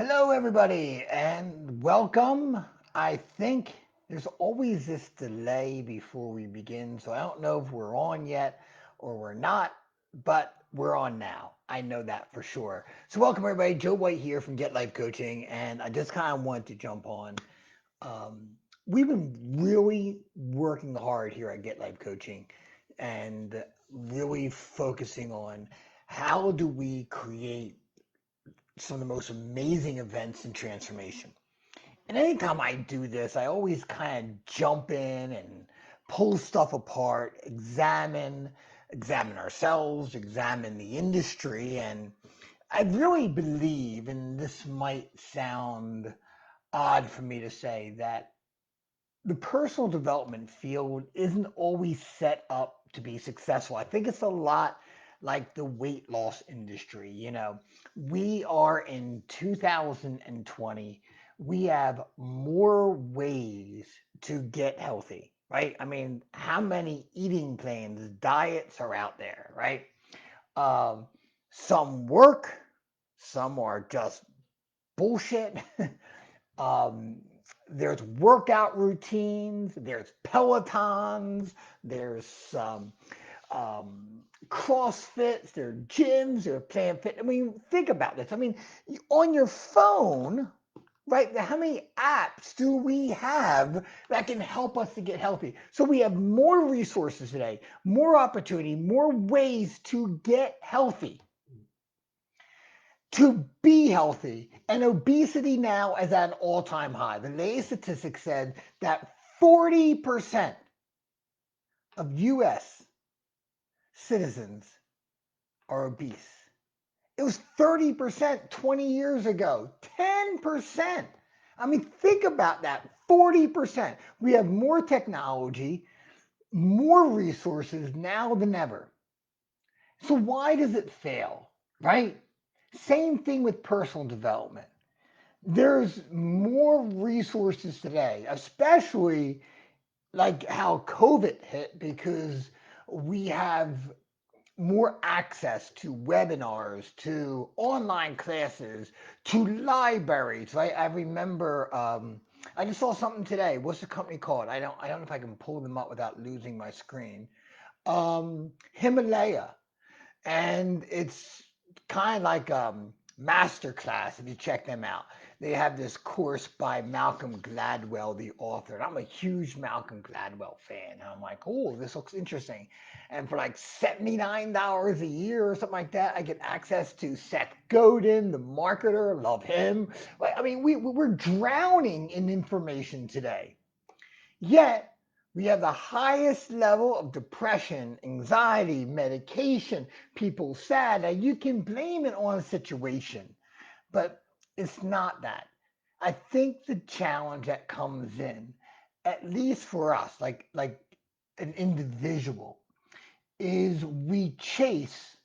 Hello, everybody, and welcome. I think there's always this delay before we begin, so I don't know if we're on yet or we're not, but we're on now. I know that for sure. So, welcome, everybody. Joe White here from Get Life Coaching, and I just kind of wanted to jump on. Um, we've been really working hard here at Get Life Coaching and really focusing on how do we create some of the most amazing events in transformation. And anytime I do this, I always kind of jump in and pull stuff apart, examine ourselves, examine the industry. And I really believe, and this might sound odd for me to say, that the personal development field isn't always set up to be successful. I think it's a lot like the weight loss industry. We are in 2020. We have more ways to get healthy, right? I mean, how many eating plans, diets are out there, right? Um, some work, some are just bullshit. Um, there's workout routines, there's Pelotons, there's CrossFits, there are gyms, there are Planet Fit. I mean, think about this. I mean, on your phone, right? How many apps do we have that can help us to get healthy? So we have more resources today, more opportunity, more ways to get healthy, to be healthy. And obesity now is at an all-time high. The latest statistics said that 40% of US citizens are obese. It was 30% 20 years ago, 10%. I mean, think about that, 40%. We have more technology, more resources now than ever. So why does it fail, right? Same thing with personal development. There's more resources today, especially like how COVID hit, because we have more access to webinars, to online classes, to libraries. Right? I remember I just saw something today. What's the company called? I don't know if I can pull them up without losing my screen. Himalaya, and it's kind of like master class if you check them out. They have this course by Malcolm Gladwell, the author, and I'm a huge Malcolm Gladwell fan. And I'm like, oh, this looks interesting. And for like $79 a year or something like that, I get access to Seth Godin, the marketer. Love him. Like, I mean, we're drowning in information today. Yet, we have the highest level of depression, anxiety, medication, people sad. Now, you can blame it on a situation, but it's not that. I think the challenge that comes in, at least for us, like an individual, is we chase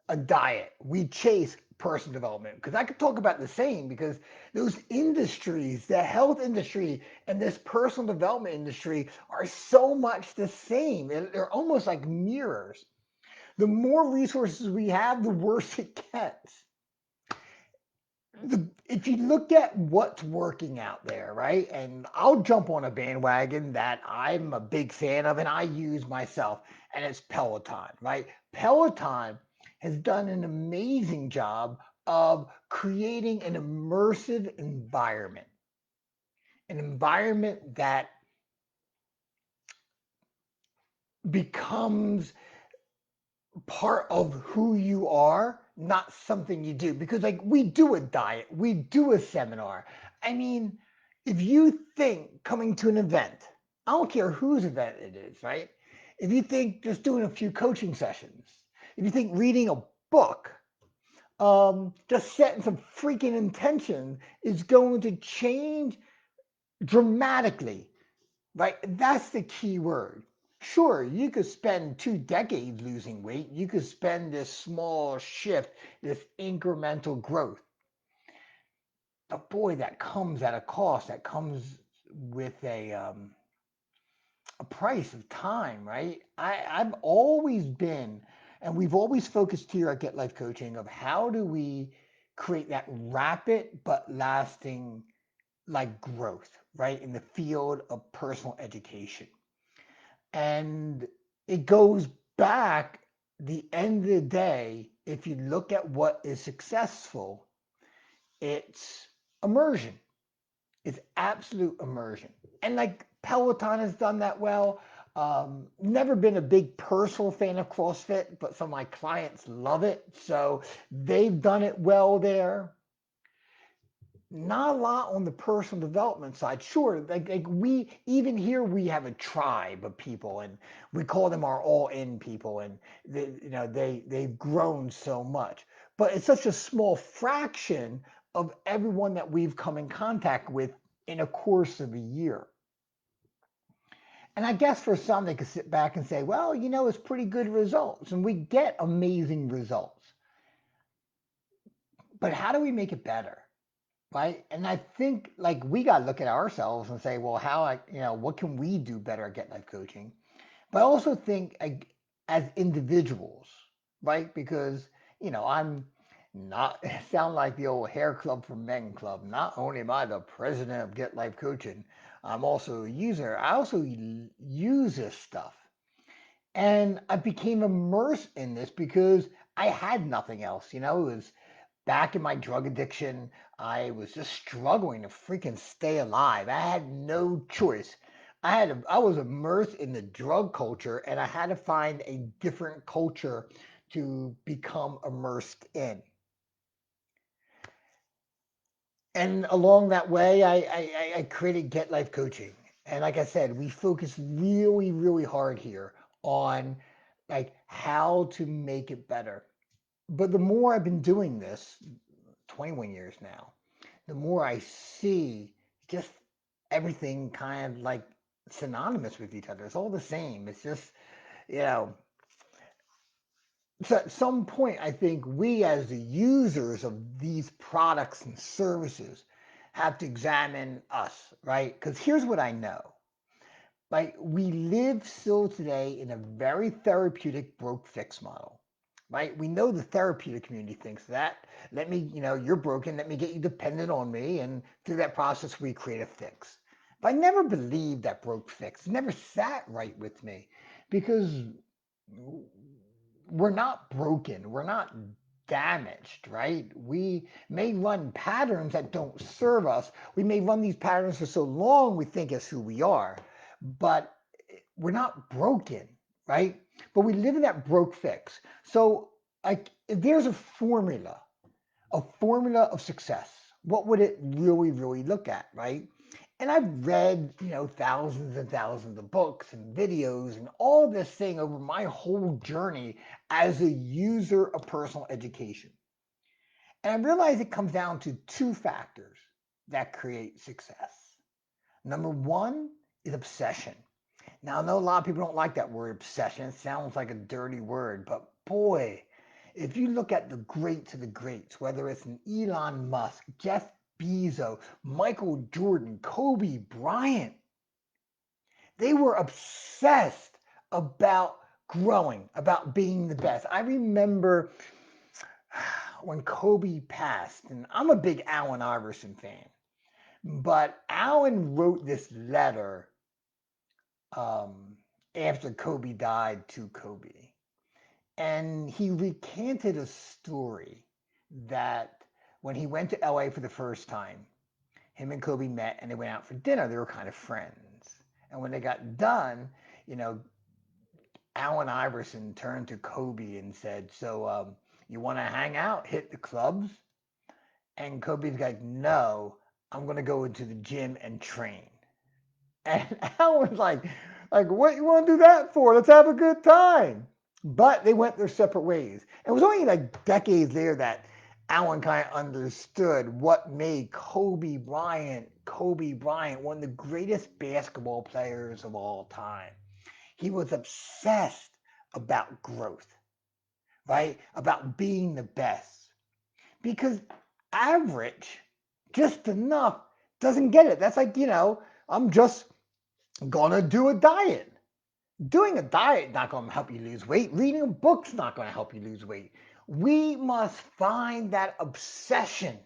a diet. We chase personal development. Because I could talk about the same, because those industries, the health industry and this personal development industry, are so much the same. They're almost like mirrors. The more resources we have, the worse it gets. If you look at what's working out there, right? And I'll jump on a bandwagon that I'm a big fan of and I use myself, and it's Peloton, right? Peloton has done an amazing job of creating an environment that becomes part of who you are, not something you do. Because like we do a diet, we do a seminar. I mean, if you think coming to an event, I don't care whose event it is, right? If you think just doing a few coaching sessions, if you think reading a book, just setting some freaking intention is going to change dramatically, right? That's the key word. Sure, you could spend 2 decades losing weight. You could spend this small shift, this incremental growth. But boy, that comes at a cost. That comes with a price of time, right? I've always been, and we've always focused here at Get Life Coaching of how do we create that rapid but lasting like growth, right, in the field of personal education. And it goes back the end of the day, if you look at what is successful, it's immersion. It's absolute immersion. And like Peloton has done that well. Never been a big personal fan of CrossFit, but some of my clients love it. So they've done it well there. Not a lot on the personal development side. Sure, like we even here we have a tribe of people, and we call them our all-in people, and they've grown so much. But it's such a small fraction of everyone that we've come in contact with in a course of a year. And I guess for some, they could sit back and say, well, it's pretty good results, and we get amazing results. But how do we make it better? Right? And I think like we got to look at ourselves and say, well, what can we do better at Get Life Coaching? But I also think like, as individuals, right? Because, I'm not sound like the old hair club for men club. Not only am I the president of Get Life Coaching, I'm also a user. I also use this stuff. And I became immersed in this because I had nothing else. It was back in my drug addiction. I was just struggling to freaking stay alive. I had no choice. I was immersed in the drug culture, and I had to find a different culture to become immersed in. And along that way, I created Get Life Coaching. And like I said, we focus really, really hard here on like how to make it better. But the more I've been doing this, 21 years now, the more I see just everything kind of like synonymous with each other. It's all the same. It's just, you know, so at some point, I think we as the users of these products and services have to examine us, right? Because here's what I know. Like we live still today in a very therapeutic broke fix model, right? We know the therapeutic community thinks that. Let me, you're broken. Let me get you dependent on me. And through that process, we create a fix. But I never believed that broke fix. It never sat right with me because we're not broken. We're not damaged, right? We may run patterns that don't serve us. We may run these patterns for so long we think it's who we are, but we're not broken, right? But we live in that broke fix. So, like, if there's a formula of success, what would it really, really look at, right? And I've read, thousands and thousands of books and videos and all this thing over my whole journey as a user of personal education. And I realize it comes down to two factors that create success. Number one is obsession. Now, I know a lot of people don't like that word obsession. It sounds like a dirty word, but boy, if you look at the greats of the greats, whether it's an Elon Musk, Jeff Bezos, Michael Jordan, Kobe Bryant, they were obsessed about growing, about being the best. I remember when Kobe passed, and I'm a big Allen Iverson fan, but Allen wrote this letter after Kobe died to Kobe. And he recanted a story that when he went to LA for the first time, him and Kobe met and they went out for dinner. They were kind of friends. And when they got done, you know, Allen Iverson turned to Kobe and said, so you want to hang out, hit the clubs? And Kobe's like, no, I'm going to go into the gym and train. And Allen's like, what you want to do that for? Let's have a good time. But they went their separate ways. It was only like decades later that Allen kind of understood what made Kobe Bryant, one of the greatest basketball players of all time. He was obsessed about growth, right? About being the best. Because average, just enough, doesn't get it. That's like, I'm just gonna do a diet. Doing a diet not gonna help you lose weight. Reading a book's not gonna help you lose weight. We must find that obsession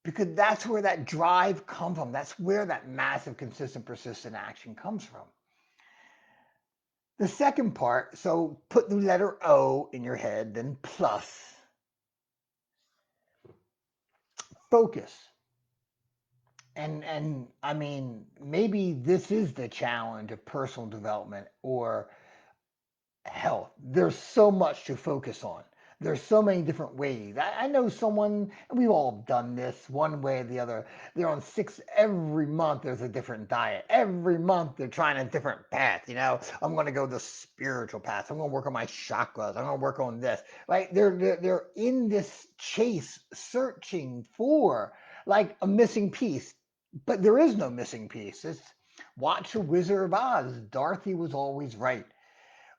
because that's where that drive comes from. That's where that massive, consistent, persistent action comes from. The second part, so put the letter O in your head, then plus, focus. And I mean, maybe this is the challenge of personal development or health. There's so much to focus on. There's so many different ways. I know someone, and we've all done this one way or the other. They're on every month there's a different diet. Every month they're trying a different path. I'm going to go the spiritual path. I'm going to work on my chakras. I'm going to work on this. Right? They're in this chase, searching for like a missing piece. But there is no missing piece. It's watch the Wizard of Oz. Dorothy was always right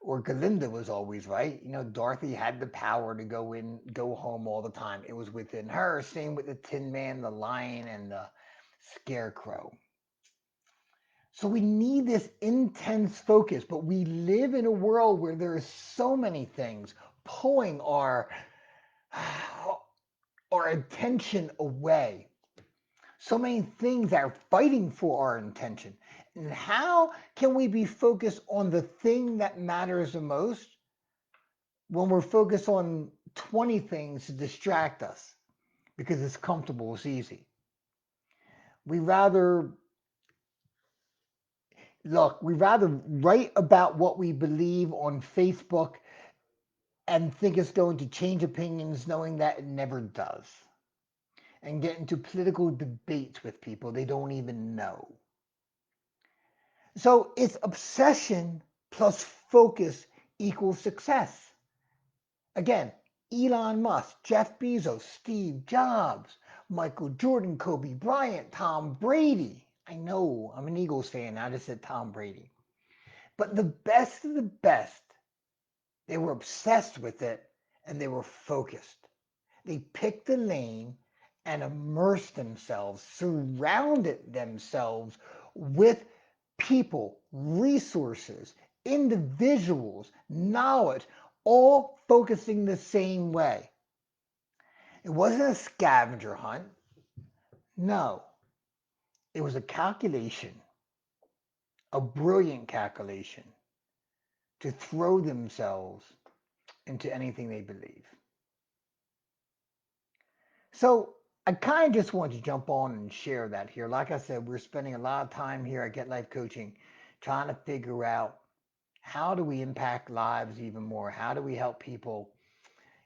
or Galinda was always right. Dorothy had the power to go home all the time. It was within her. Same with the Tin Man, the Lion, and the Scarecrow. So we need this intense focus, but we live in a world where there are so many things pulling our attention away. So many things that are fighting for our attention. And how can we be focused on the thing that matters the most when we're focused on 20 things to distract us because it's comfortable, it's easy? We rather we rather write about what we believe on Facebook and think it's going to change opinions knowing that it never does. And get into political debates with people they don't even know. So it's obsession plus focus equals success. Again, Elon Musk, Jeff Bezos, Steve Jobs, Michael Jordan, Kobe Bryant, Tom Brady. I know I'm an Eagles fan. I just said Tom Brady. But the best of the best, they were obsessed with it and they were focused. They picked a lane and immersed themselves, surrounded themselves with people, resources, individuals, knowledge, all focusing the same way. It wasn't a scavenger hunt. No, it was a calculation, a brilliant calculation to throw themselves into anything they believe. So I kind of just wanted to jump on and share that here. Like I said, we're spending a lot of time here at Get Life Coaching trying to figure out how do we impact lives even more? How do we help people,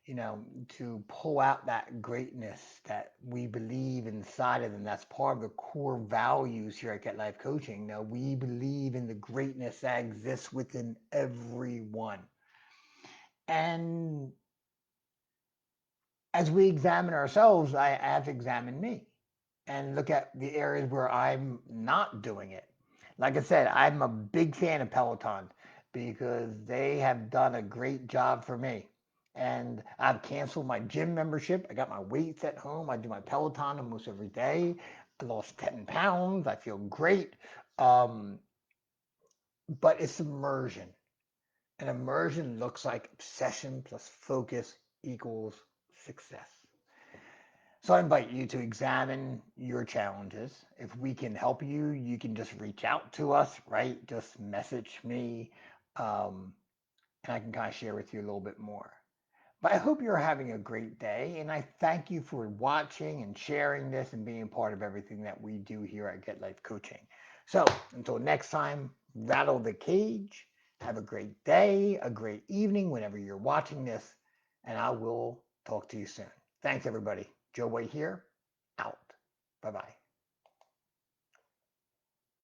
to pull out that greatness that we believe inside of them? That's part of the core values here at Get Life Coaching. We believe in the greatness that exists within everyone. And as we examine ourselves, I have to examine me and look at the areas where I'm not doing it. Like I said, I'm a big fan of Peloton because they have done a great job for me. And I've canceled my gym membership. I got my weights at home. I do my Peloton almost every day. I lost 10 pounds. I feel great. Um, but it's immersion. And immersion looks like obsession plus focus equals success. So I invite you to examine your challenges. If we can help you, you can just reach out to us, right? Just message me, and I can kind of share with you a little bit more. But I hope you're having a great day, and I thank you for watching and sharing this and being part of everything that we do here at Get Life Coaching. So until next time, rattle the cage. Have a great day, a great evening whenever you're watching this, and I will talk to you soon. Thanks, everybody. Joe Way here, out. Bye-bye.